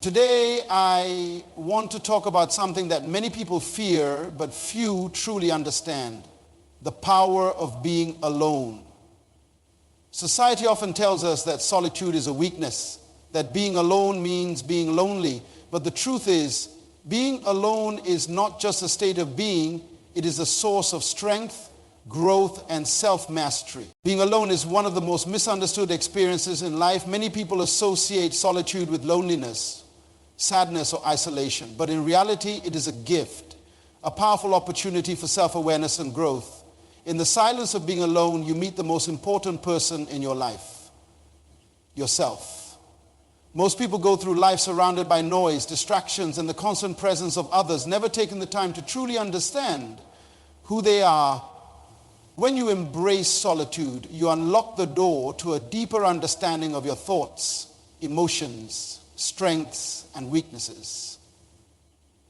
Today, I want to talk about something that many people fear, but few truly understand: the power of being alone. Society often tells us that solitude is a weakness, that being alone means being lonely. But the truth is, being alone is not just a state of being, it is a source of strength, growth, and self-mastery. Being alone is one of the most misunderstood experiences in life. Many people associate solitude with loneliness, sadness, or isolation. But in reality, it is a gift, a powerful opportunity for self-awareness and growth. In the silence of being alone, you meet the most important person in your life: yourself. Most people go through life surrounded by noise, distractions, and the constant presence of others, never taking the time to truly understand who they are. When you embrace solitude, you unlock the door to a deeper understanding of your thoughts, emotions, strengths, and weaknesses.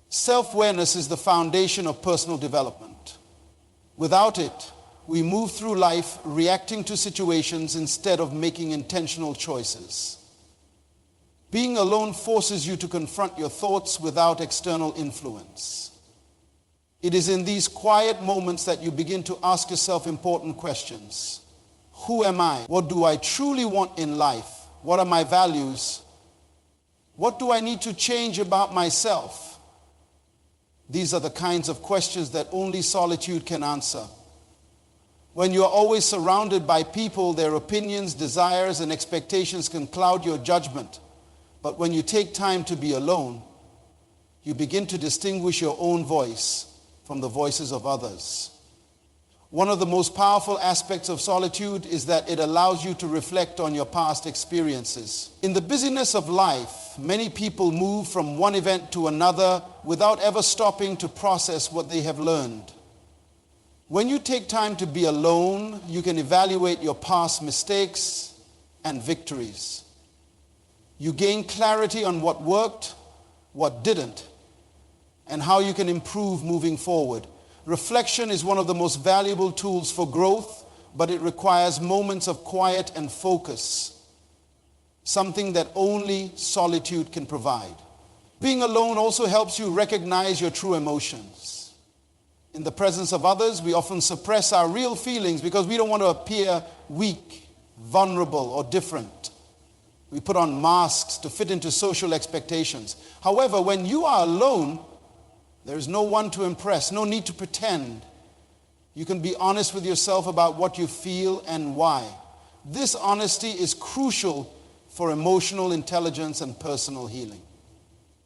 Self-awareness is the foundation of personal development. Without it, we move through life reacting to situations instead of making intentional choices. Being alone forces you to confront your thoughts without external influence. It is in these quiet moments that you begin to ask yourself important questions. Who am I? What do I truly want in life? What are my values? What do I need to change about myself? These are the kinds of questions that only solitude can answer. When you are always surrounded by people, their opinions, desires, and expectations can cloud your judgment. But when you take time to be alone, you begin to distinguish your own voice from the voices of others. One of the most powerful aspects of solitude is that it allows you to reflect on your past experiences. In the busyness of life, many people move from one event to another without ever stopping to process what they have learned. When you take time to be alone, you can evaluate your past mistakes and victories. You gain clarity on what worked, what didn't, and how you can improve moving forward. Reflection is one of the most valuable tools for growth, but it requires moments of quiet and focus, something that only solitude can provide. Being alone also helps you recognize your true emotions. In the presence of others, we often suppress our real feelings because we don't want to appear weak, vulnerable, or different. We put on masks to fit into social expectations. However, when you are alone, there is no one to impress, no need to pretend. You can be honest with yourself about what you feel and why. This honesty is crucial for emotional intelligence and personal healing.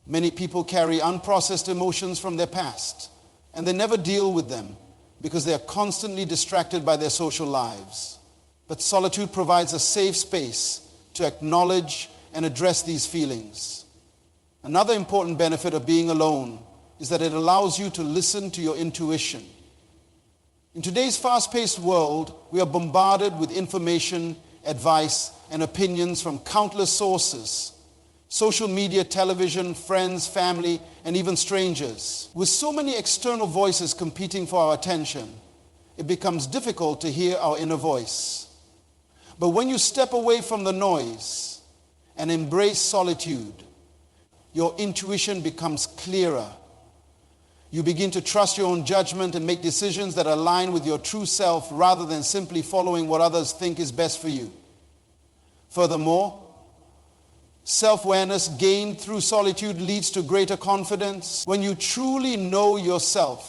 Many people carry unprocessed emotions from their past, and they never deal with them because they are constantly distracted by their social lives. But solitude provides a safe space to acknowledge and address these feelings. Another important benefit of being alone is that it allows you to listen to your intuition. In today's fast-paced world, we are bombarded with information, advice, and opinions from countless sources: social media, television, friends, family, and even strangers. With so many external voices competing for our attention, it becomes difficult to hear our inner voice. But when you step away from the noise and embrace solitude, your intuition becomes clearer. You begin to trust your own judgment and make decisions that align with your true self rather than simply following what others think is best for you. Furthermore, self-awareness gained through solitude leads to greater confidence. When you truly know yourself,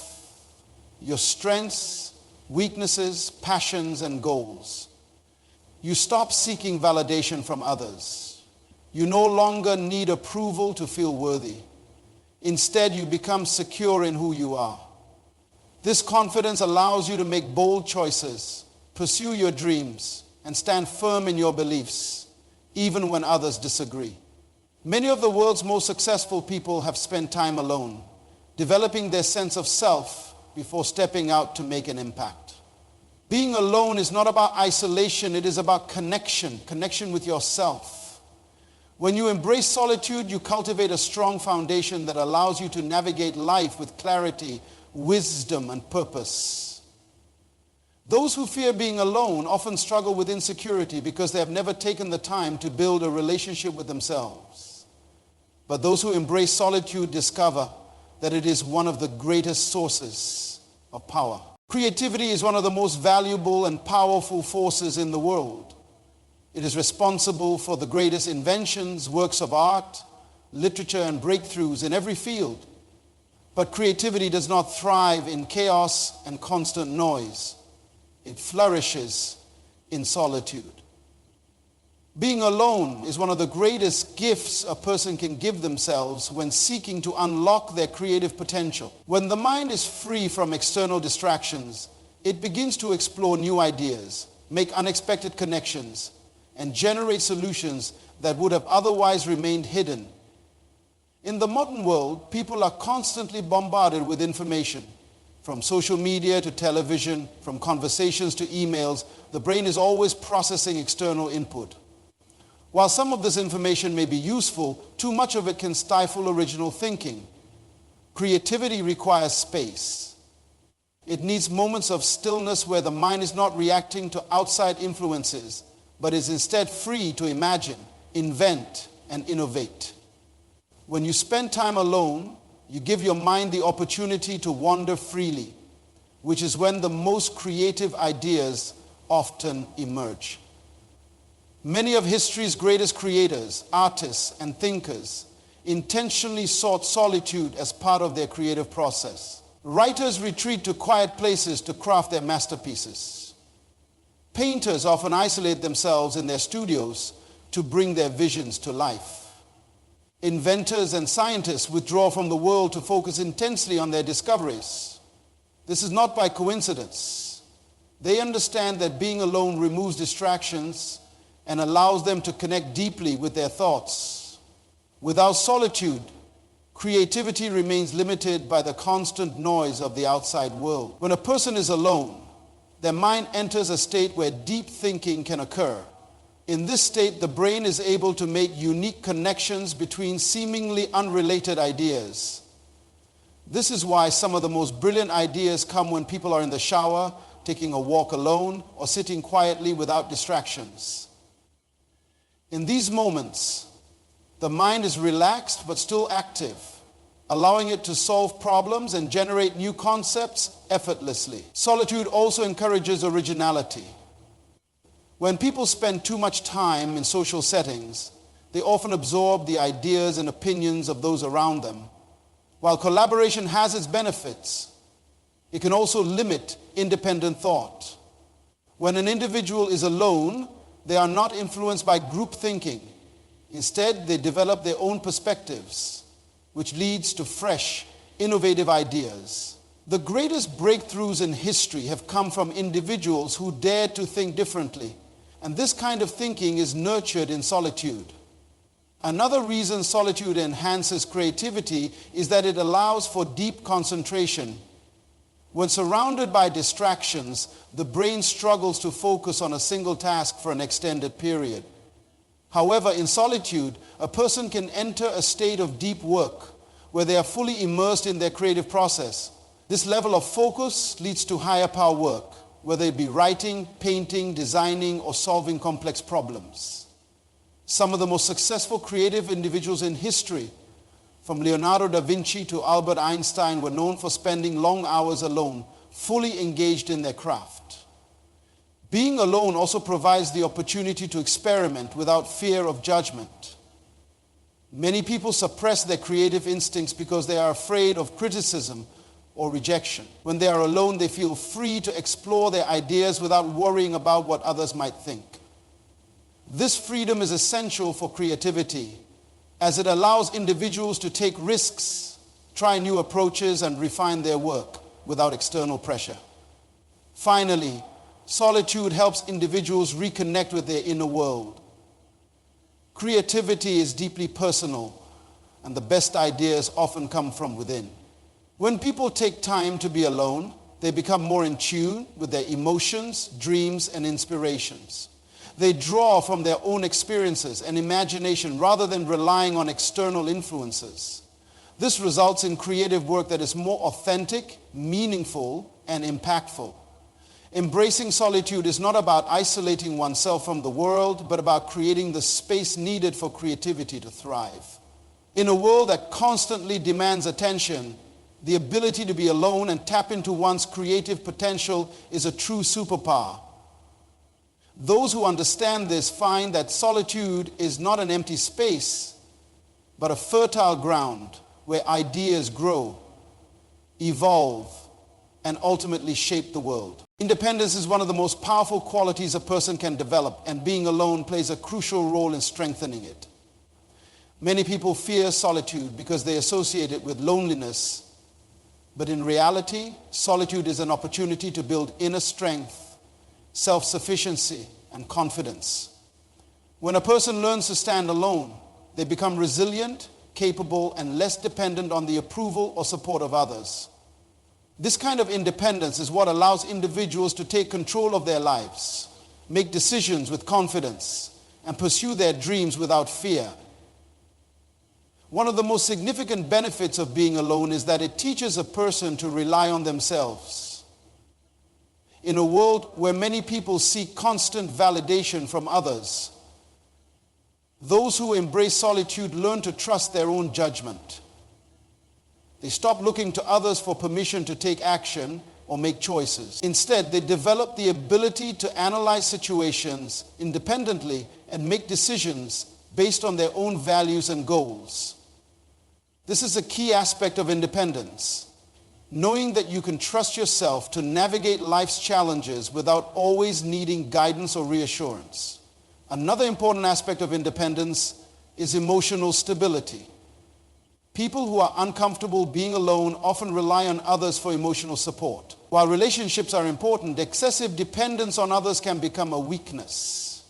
your strengths, weaknesses, passions, and goals, you stop seeking validation from others. You no longer need approval to feel worthy. Instead, you become secure in who you are. This confidence allows you to make bold choices, pursue your dreams, and stand firm in your beliefs, even when others disagree. Many of the world's most successful people have spent time alone, developing their sense of self before stepping out to make an impact. Being alone is not about isolation, it is about connection with yourself. When you embrace solitude, you cultivate a strong foundation that allows you to navigate life with clarity, wisdom, and purpose. Those who fear being alone often struggle with insecurity because they have never taken the time to build a relationship with themselves. But those who embrace solitude discover that it is one of the greatest sources of power. Creativity is one of the most valuable and powerful forces in the world. It is responsible for the greatest inventions, works of art, literature, and breakthroughs in every field. But creativity does not thrive in chaos and constant noise. It flourishes in solitude. Being alone is one of the greatest gifts a person can give themselves when seeking to unlock their creative potential. When the mind is free from external distractions, it begins to explore new ideas, make unexpected connections, and generate solutions that would have otherwise remained hidden. In the modern world, people are constantly bombarded with information. From social media to television, from conversations to emails, the brain is always processing external input. While some of this information may be useful, too much of it can stifle original thinking. Creativity requires space. It needs moments of stillness where the mind is not reacting to outside influences, but is instead free to imagine, invent, and innovate. When you spend time alone, you give your mind the opportunity to wander freely, which is when the most creative ideas often emerge. Many of history's greatest creators, artists, and thinkers intentionally sought solitude as part of their creative process. Writers retreat to quiet places to craft their masterpieces. Painters often isolate themselves in their studios to bring their visions to life. Inventors and scientists withdraw from the world to focus intensely on their discoveries. This is not by coincidence. They understand that being alone removes distractions and allows them to connect deeply with their thoughts. Without solitude, creativity remains limited by the constant noise of the outside world. When a person is alone, their mind enters a state where deep thinking can occur. In this state, the brain is able to make unique connections between seemingly unrelated ideas. This is why some of the most brilliant ideas come when people are in the shower, taking a walk alone, or sitting quietly without distractions. In these moments, the mind is relaxed but still active, allowing it to solve problems and generate new concepts effortlessly. Solitude also encourages originality. When people spend too much time in social settings, they often absorb the ideas and opinions of those around them. While collaboration has its benefits, it can also limit independent thought. When an individual is alone, they are not influenced by group thinking. Instead, they develop their own perspectives, which leads to fresh, innovative ideas. The greatest breakthroughs in history have come from individuals who dared to think differently, and this kind of thinking is nurtured in solitude. Another reason solitude enhances creativity is that it allows for deep concentration. When surrounded by distractions, the brain struggles to focus on a single task for an extended period. However, in solitude, a person can enter a state of deep work where they are fully immersed in their creative process. This level of focus leads to higher power work, whether it be writing, painting, designing, or solving complex problems. Some of the most successful creative individuals in history, from Leonardo da Vinci to Albert Einstein, were known for spending long hours alone, fully engaged in their craft. Being alone also provides the opportunity to experiment without fear of judgment. Many people suppress their creative instincts because they are afraid of criticism or rejection. When they are alone, they feel free to explore their ideas without worrying about what others might think. This freedom is essential for creativity, as it allows individuals to take risks, try new approaches, and refine their work without external pressure. Finally, solitude helps individuals reconnect with their inner world. Creativity is deeply personal, and the best ideas often come from within. When people take time to be alone, they become more in tune with their emotions, dreams, and inspirations. They draw from their own experiences and imagination rather than relying on external influences. This results in creative work that is more authentic, meaningful, and impactful. Embracing solitude is not about isolating oneself from the world, but about creating the space needed for creativity to thrive. In a world that constantly demands attention, the ability to be alone and tap into one's creative potential is a true superpower. Those who understand this find that solitude is not an empty space, but a fertile ground where ideas grow, evolve, and ultimately shape the world. Independence is one of the most powerful qualities a person can develop, and being alone plays a crucial role in strengthening it. Many people fear solitude because they associate it with loneliness, but in reality, solitude is an opportunity to build inner strength, self-sufficiency, and confidence. When a person learns to stand alone, they become resilient, capable, and less dependent on the approval or support of others. This kind of independence is what allows individuals to take control of their lives, make decisions with confidence, and pursue their dreams without fear. One of the most significant benefits of being alone is that it teaches a person to rely on themselves. In a world where many people seek constant validation from others, those who embrace solitude learn to trust their own judgment. They stop looking to others for permission to take action or make choices. Instead, they develop the ability to analyze situations independently and make decisions based on their own values and goals. This is a key aspect of independence, knowing that you can trust yourself to navigate life's challenges without always needing guidance or reassurance. Another important aspect of independence is emotional stability. People who are uncomfortable being alone often rely on others for emotional support. While relationships are important, excessive dependence on others can become a weakness.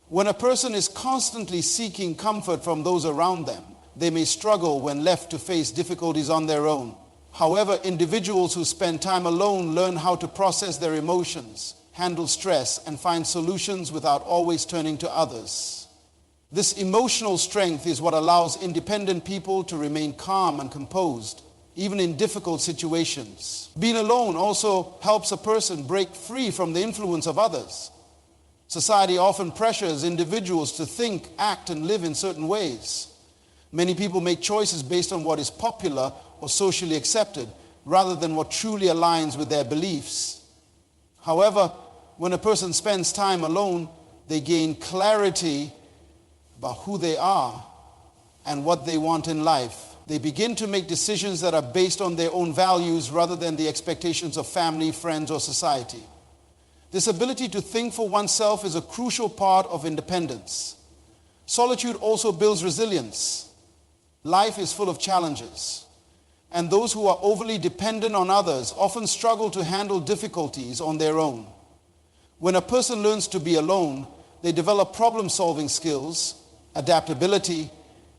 When a person is constantly seeking comfort from those around them, they may struggle when left to face difficulties on their own. However, individuals who spend time alone learn how to process their emotions, handle stress, and find solutions without always turning to others. This emotional strength is what allows independent people to remain calm and composed, even in difficult situations. Being alone also helps a person break free from the influence of others. Society often pressures individuals to think, act, and live in certain ways. Many people make choices based on what is popular or socially accepted, rather than what truly aligns with their beliefs. However, when a person spends time alone, they gain clarity about who they are and what they want in life. They begin to make decisions that are based on their own values rather than the expectations of family, friends, or society. This ability to think for oneself is a crucial part of independence. Solitude also builds resilience. Life is full of challenges, and those who are overly dependent on others often struggle to handle difficulties on their own. When a person learns to be alone, they develop problem-solving skills, adaptability,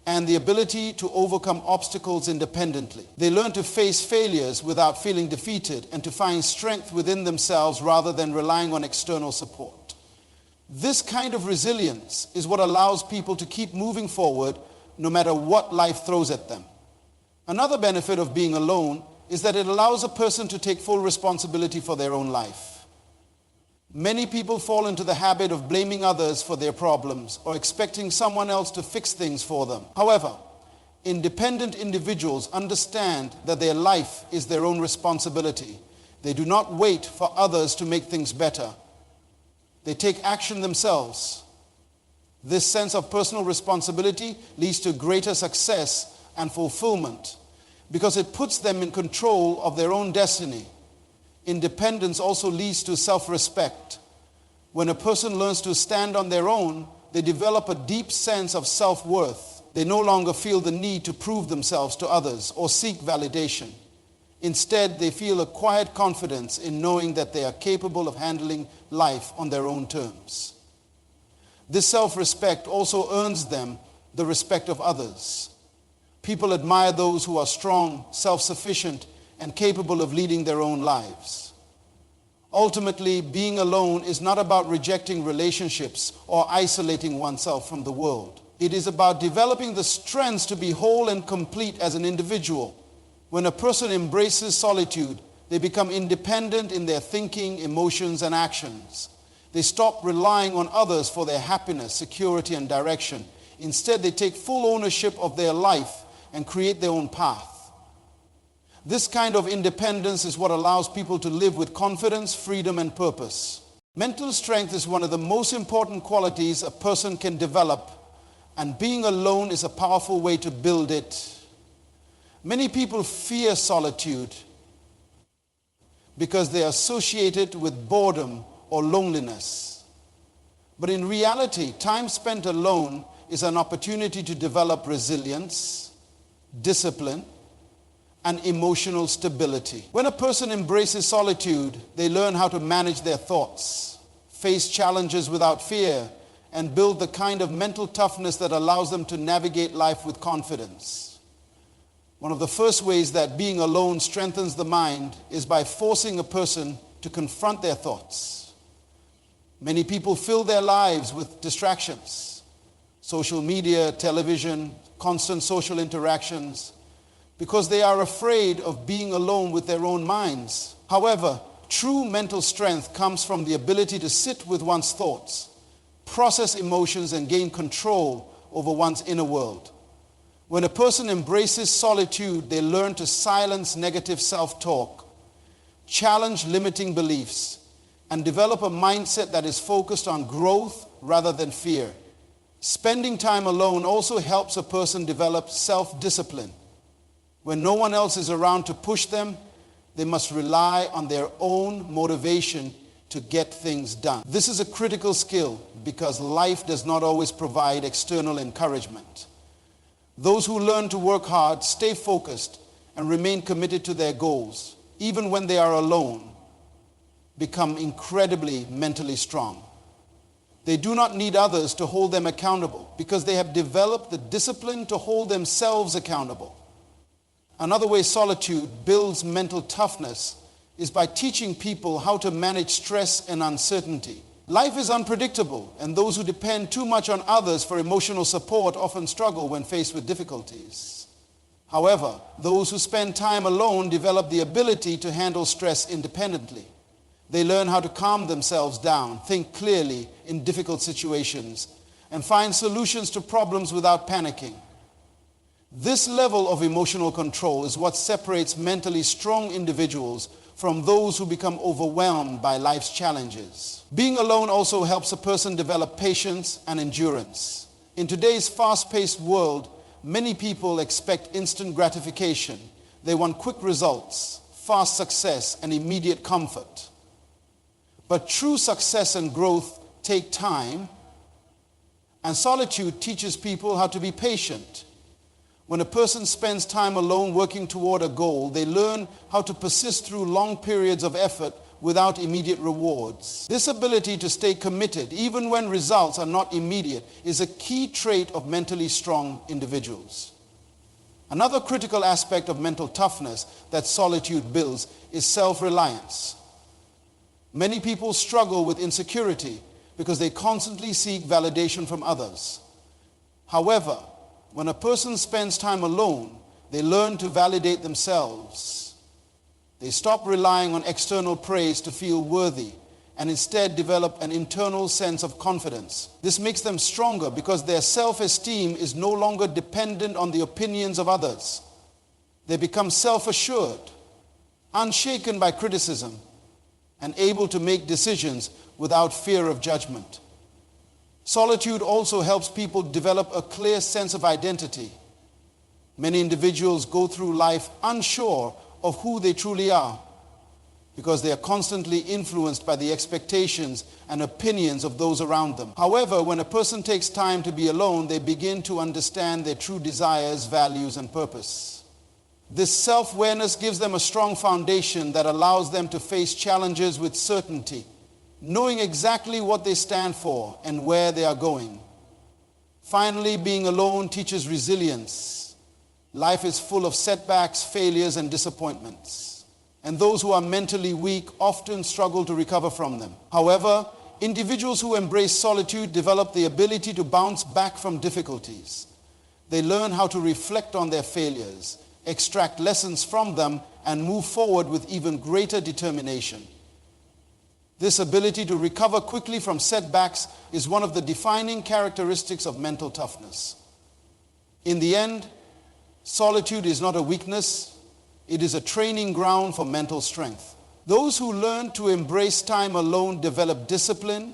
and the ability to overcome obstacles independently. They learn to face failures without feeling defeated and to find strength within themselves rather than relying on external support. This kind of resilience is what allows people to keep moving forward no matter what life throws at them. Another benefit of being alone is that it allows a person to take full responsibility for their own life. Many people fall into the habit of blaming others for their problems or expecting someone else to fix things for them. However, independent individuals understand that their life is their own responsibility. They do not wait for others to make things better. They take action themselves. This sense of personal responsibility leads to greater success and fulfillment because it puts them in control of their own destiny. Independence also leads to self-respect. When a person learns to stand on their own, they develop a deep sense of self-worth. They no longer feel the need to prove themselves to others or seek validation. Instead, they feel a quiet confidence in knowing that they are capable of handling life on their own terms. This self-respect also earns them the respect of others. People admire those who are strong, self-sufficient, and capable of leading their own lives. Ultimately, being alone is not about rejecting relationships or isolating oneself from the world. It is about developing the strengths to be whole and complete as an individual. When a person embraces solitude, they become independent in their thinking, emotions, and actions. They stop relying on others for their happiness, security, and direction. Instead, they take full ownership of their life and create their own path. This kind of independence is what allows people to live with confidence, freedom, and purpose. Mental strength is one of the most important qualities a person can develop, and being alone is a powerful way to build it. Many people fear solitude because they associate it with boredom or loneliness. But in reality, time spent alone is an opportunity to develop resilience, discipline, and emotional stability. When a person embraces solitude, they learn how to manage their thoughts, face challenges without fear, and build the kind of mental toughness that allows them to navigate life with confidence. One of the first ways that being alone strengthens the mind is by forcing a person to confront their thoughts. Many people fill their lives with distractions, social media, television, constant social interactions, because they are afraid of being alone with their own minds. However, true mental strength comes from the ability to sit with one's thoughts, process emotions, and gain control over one's inner world. When a person embraces solitude, they learn to silence negative self-talk, challenge limiting beliefs, and develop a mindset that is focused on growth rather than fear. Spending time alone also helps a person develop self-discipline. When no one else is around to push them, they must rely on their own motivation to get things done. This is a critical skill because life does not always provide external encouragement. Those who learn to work hard, stay focused, and remain committed to their goals, even when they are alone, become incredibly mentally strong. They do not need others to hold them accountable because they have developed the discipline to hold themselves accountable. Another way solitude builds mental toughness is by teaching people how to manage stress and uncertainty. Life is unpredictable, and those who depend too much on others for emotional support often struggle when faced with difficulties. However, those who spend time alone develop the ability to handle stress independently. They learn how to calm themselves down, think clearly in difficult situations, and find solutions to problems without panicking. This level of emotional control is what separates mentally strong individuals from those who become overwhelmed by life's challenges. Being alone also helps a person develop patience and endurance. In today's fast-paced world, many people expect instant gratification. They want quick results, fast success, and immediate comfort. But true success and growth take time, and solitude teaches people how to be patient. When a person spends time alone working toward a goal, they learn how to persist through long periods of effort without immediate rewards. This ability to stay committed, even when results are not immediate, is a key trait of mentally strong individuals. Another critical aspect of mental toughness that solitude builds is self-reliance. Many people struggle with insecurity because they constantly seek validation from others. However, when a person spends time alone, they learn to validate themselves. They stop relying on external praise to feel worthy and instead develop an internal sense of confidence. This makes them stronger because their self-esteem is no longer dependent on the opinions of others. They become self-assured, unshaken by criticism, and able to make decisions without fear of judgment. Solitude also helps people develop a clear sense of identity. Many individuals go through life unsure of who they truly are because they are constantly influenced by the expectations and opinions of those around them. However, when a person takes time to be alone, they begin to understand their true desires, values, and purpose. This self-awareness gives them a strong foundation that allows them to face challenges with certainty, knowing exactly what they stand for and where they are going. Finally, being alone teaches resilience. Life is full of setbacks, failures, and disappointments, and those who are mentally weak often struggle to recover from them. However, individuals who embrace solitude develop the ability to bounce back from difficulties. They learn how to reflect on their failures, extract lessons from them, and move forward with even greater determination. This ability to recover quickly from setbacks is one of the defining characteristics of mental toughness. In the end, Solitude is not a weakness, it is a training ground for mental strength. Those who learn to embrace time alone develop discipline,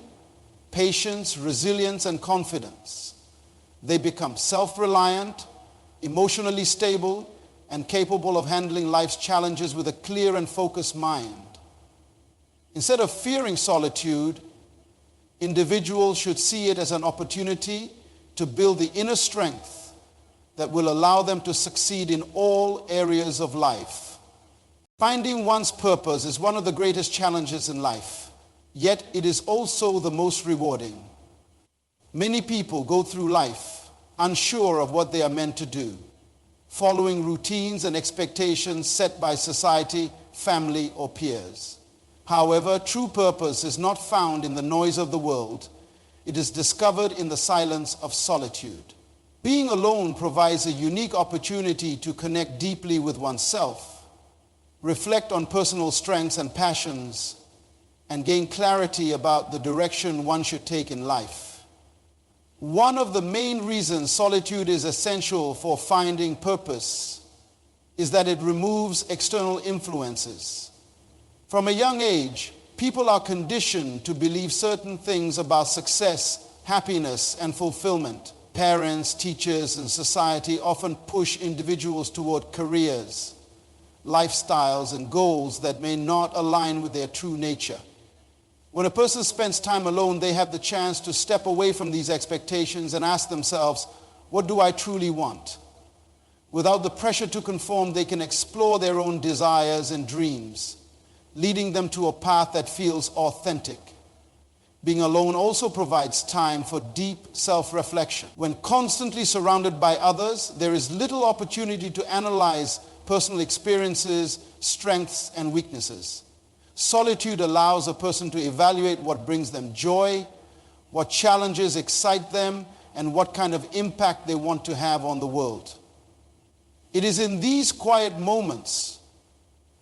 patience, resilience, and confidence. They become self-reliant, emotionally stable, and capable of handling life's challenges with a clear and focused mind. Instead of fearing solitude, individuals should see it as an opportunity to build the inner strength that will allow them to succeed in all areas of life. Finding one's purpose is one of the greatest challenges in life, yet it is also the most rewarding. Many people go through life unsure of what they are meant to do, following routines and expectations set by society, family, or peers. However, true purpose is not found in the noise of the world. It is discovered in the silence of solitude. Being alone provides a unique opportunity to connect deeply with oneself, reflect on personal strengths and passions, and gain clarity about the direction one should take in life. One of the main reasons solitude is essential for finding purpose is that it removes external influences. From a young age, people are conditioned to believe certain things about success, happiness, and fulfillment. Parents, teachers, and society often push individuals toward careers, lifestyles, and goals that may not align with their true nature. When a person spends time alone, they have the chance to step away from these expectations and ask themselves, what do I truly want? Without the pressure to conform, they can explore their own desires and dreams, leading them to a path that feels authentic. Being alone also provides time for deep self-reflection. When constantly surrounded by others, there is little opportunity to analyze personal experiences, strengths, and weaknesses. Solitude allows a person to evaluate what brings them joy, what challenges excite them, and what kind of impact they want to have on the world. It is in these quiet moments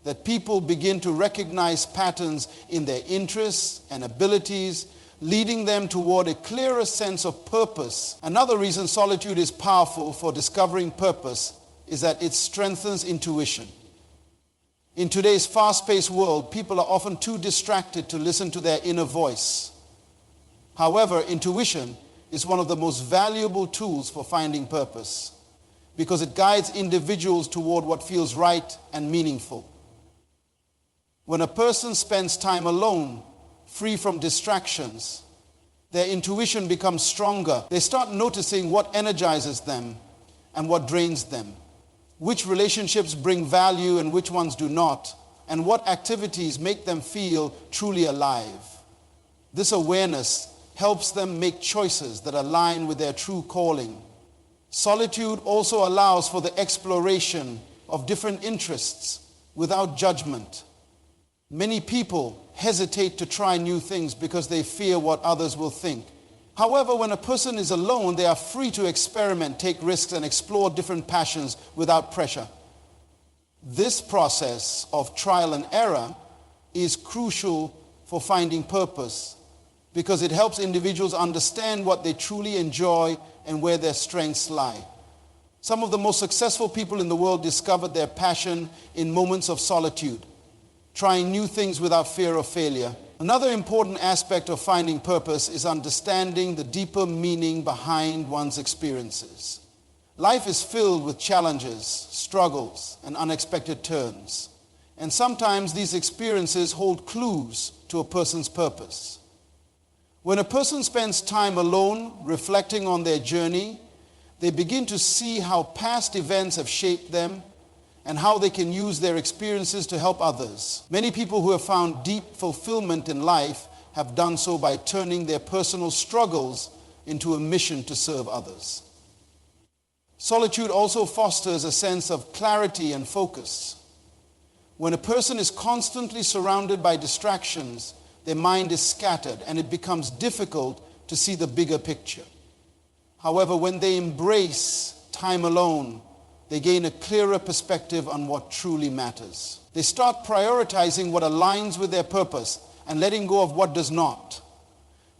that people begin to recognize patterns in their interests and abilities, leading them toward a clearer sense of purpose. Another reason solitude is powerful for discovering purpose is that it strengthens intuition. In today's fast-paced world, people are often too distracted to listen to their inner voice. However, intuition is one of the most valuable tools for finding purpose because it guides individuals toward what feels right and meaningful. When a person spends time alone, free from distractions, their intuition becomes stronger. They start noticing what energizes them and what drains them, which relationships bring value and which ones do not, and what activities make them feel truly alive. This awareness helps them make choices that align with their true calling. Solitude also allows for the exploration of different interests without judgment. Many people hesitate to try new things because they fear what others will think. However, when a person is alone, they are free to experiment, take risks, and explore different passions without pressure. This process of trial and error is crucial for finding purpose because it helps individuals understand what they truly enjoy and where their strengths lie. Some of the most successful people in the world discovered their passion in moments of solitude, trying new things without fear of failure. Another important aspect of finding purpose is understanding the deeper meaning behind one's experiences. Life is filled with challenges, struggles, and unexpected turns. And sometimes these experiences hold clues to a person's purpose. When a person spends time alone, reflecting on their journey, they begin to see how past events have shaped them and how they can use their experiences to help others. Many people who have found deep fulfillment in life have done so by turning their personal struggles into a mission to serve others. Solitude also fosters a sense of clarity and focus. When a person is constantly surrounded by distractions, their mind is scattered and it becomes difficult to see the bigger picture. However, when they embrace time alone, they gain a clearer perspective on what truly matters. They start prioritizing what aligns with their purpose and letting go of what does not.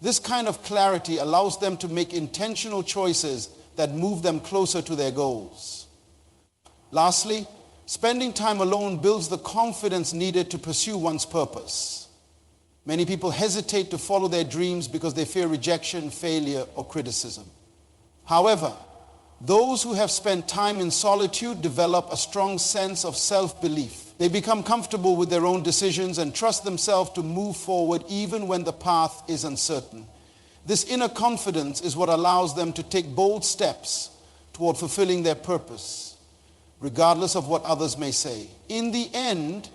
This kind of clarity allows them to make intentional choices that move them closer to their goals. Lastly, spending time alone builds the confidence needed to pursue one's purpose. Many people hesitate to follow their dreams because they fear rejection, failure, or criticism. However, those who have spent time in solitude develop a strong sense of self-belief. They become comfortable with their own decisions and trust themselves to move forward even when the path is uncertain. This inner confidence is what allows them to take bold steps toward fulfilling their purpose, regardless of what others may say. In the end,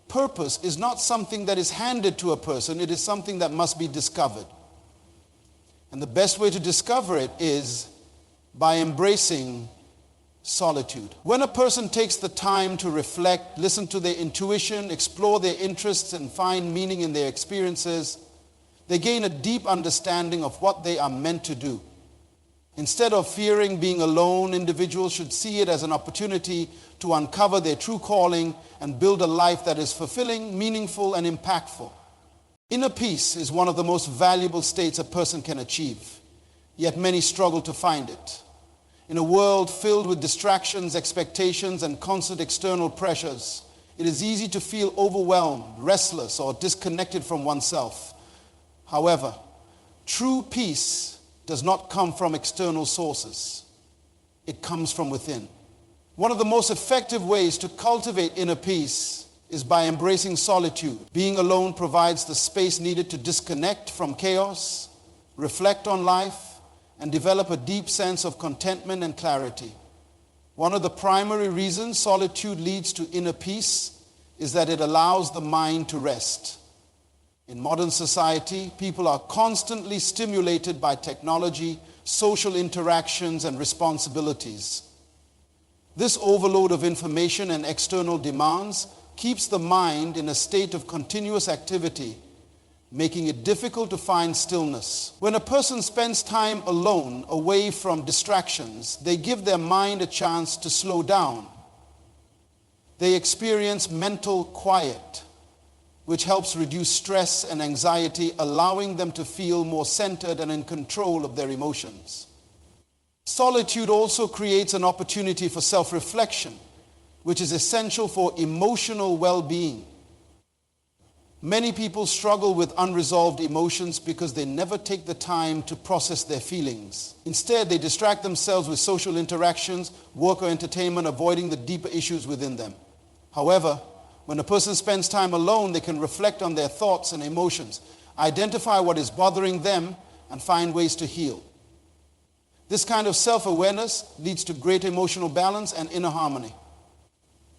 purpose is not something that is handed to a person, it is something that must be discovered. And the best way to discover it is by embracing solitude. When a person takes the time to reflect, listen to their intuition, explore their interests, and find meaning in their experiences, they gain a deep understanding of what they are meant to do. Instead of fearing being alone, individuals should see it as an opportunity to uncover their true calling and build a life that is fulfilling, meaningful, and impactful. Inner peace is one of the most valuable states a person can achieve, yet many struggle to find it. In a world filled with distractions, expectations, and constant external pressures, it is easy to feel overwhelmed, restless, or disconnected from oneself. However, true peace does not come from external sources. It comes from within. One of the most effective ways to cultivate inner peace is by embracing solitude. Being alone provides the space needed to disconnect from chaos, reflect on life, and develop a deep sense of contentment and clarity. One of the primary reasons solitude leads to inner peace is that it allows the mind to rest. In modern society, people are constantly stimulated by technology, social interactions, and responsibilities. This overload of information and external demands keeps the mind in a state of continuous activity, making it difficult to find stillness. When a person spends time alone, away from distractions, they give their mind a chance to slow down. They experience mental quiet, which helps reduce stress and anxiety, allowing them to feel more centered and in control of their emotions. Solitude also creates an opportunity for self-reflection, which is essential for emotional well-being. Many people struggle with unresolved emotions because they never take the time to process their feelings. Instead, they distract themselves with social interactions, work, or entertainment, avoiding the deeper issues within them. However, when a person spends time alone, they can reflect on their thoughts and emotions, identify what is bothering them, and find ways to heal. This kind of self-awareness leads to greater emotional balance and inner harmony.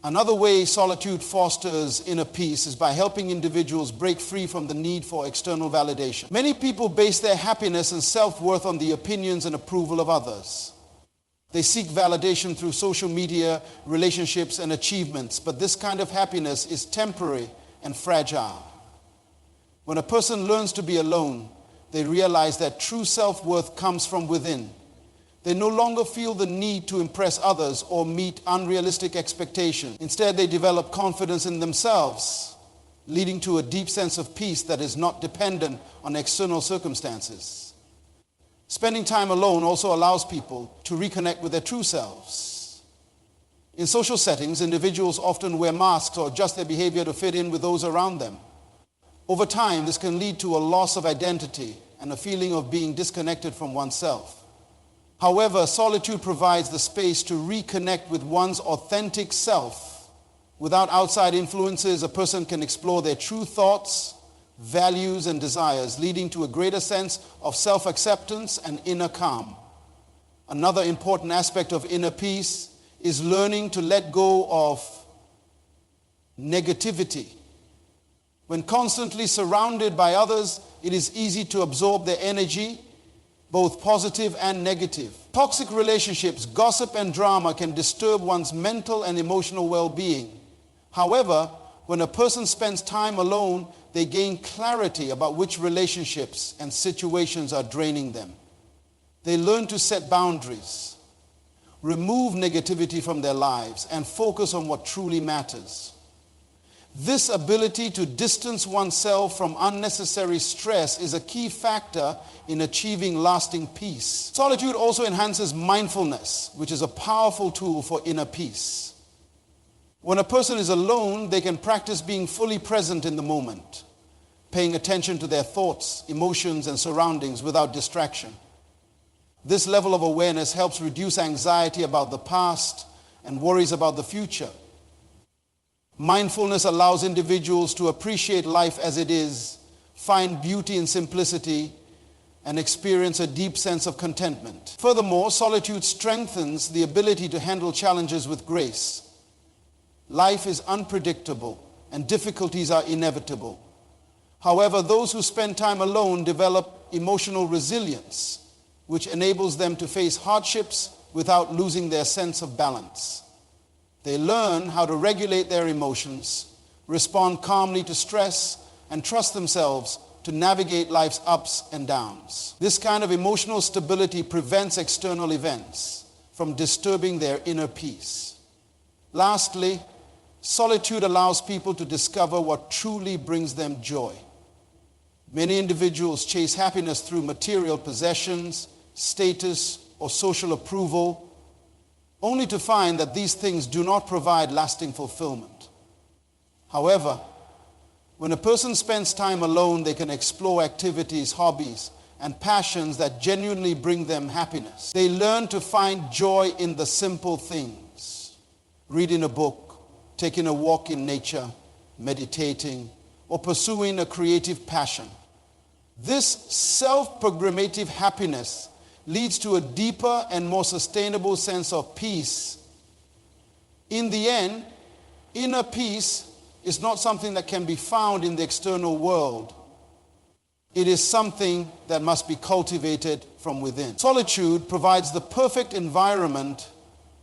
Another way solitude fosters inner peace is by helping individuals break free from the need for external validation. Many people base their happiness and self-worth on the opinions and approval of others. They seek validation through social media, relationships, and achievements, but this kind of happiness is temporary and fragile. When a person learns to be alone, they realize that true self-worth comes from within. They no longer feel the need to impress others or meet unrealistic expectations. Instead, they develop confidence in themselves, leading to a deep sense of peace that is not dependent on external circumstances. Spending time alone also allows people to reconnect with their true selves. In social settings, individuals often wear masks or adjust their behavior to fit in with those around them. Over time, this can lead to a loss of identity and a feeling of being disconnected from oneself. However, solitude provides the space to reconnect with one's authentic self. Without outside influences, a person can explore their true thoughts, values, and desires, leading to a greater sense of self-acceptance and inner calm. Another important aspect of inner peace is learning to let go of negativity. When constantly surrounded by others, it is easy to absorb their energy, both positive and negative. Toxic relationships, gossip, and drama can disturb one's mental and emotional well-being. However, when a person spends time alone, they gain clarity about which relationships and situations are draining them. They learn to set boundaries, remove negativity from their lives, and focus on what truly matters. This ability to distance oneself from unnecessary stress is a key factor in achieving lasting peace. Solitude also enhances mindfulness, which is a powerful tool for inner peace. When a person is alone, they can practice being fully present in the moment, paying attention to their thoughts, emotions, and surroundings without distraction. This level of awareness helps reduce anxiety about the past and worries about the future. Mindfulness allows individuals to appreciate life as it is, find beauty in simplicity, and experience a deep sense of contentment. Furthermore, solitude strengthens the ability to handle challenges with grace. Life is unpredictable and difficulties are inevitable. However, those who spend time alone develop emotional resilience, which enables them to face hardships without losing their sense of balance. They learn how to regulate their emotions, respond calmly to stress, and trust themselves to navigate life's ups and downs. This kind of emotional stability prevents external events from disturbing their inner peace. Lastly, solitude allows people to discover what truly brings them joy. Many individuals chase happiness through material possessions, status, or social approval, only to find that these things do not provide lasting fulfillment. However, when a person spends time alone, they can explore activities, hobbies, and passions that genuinely bring them happiness. They learn to find joy in the simple things: reading a book, taking a walk in nature, meditating, or pursuing a creative passion. This self-programmative happiness leads to a deeper and more sustainable sense of peace. In the end, inner peace is not something that can be found in the external world. It is something that must be cultivated from within. Solitude provides the perfect environment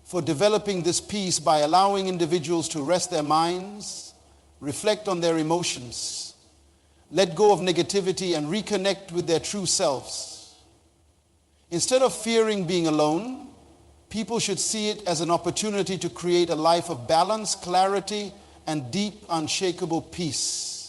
for developing this peace by allowing individuals to rest their minds, reflect on their emotions, let go of negativity, and reconnect with their true selves. Instead of fearing being alone, people should see it as an opportunity to create a life of balance, clarity, and deep, unshakable peace.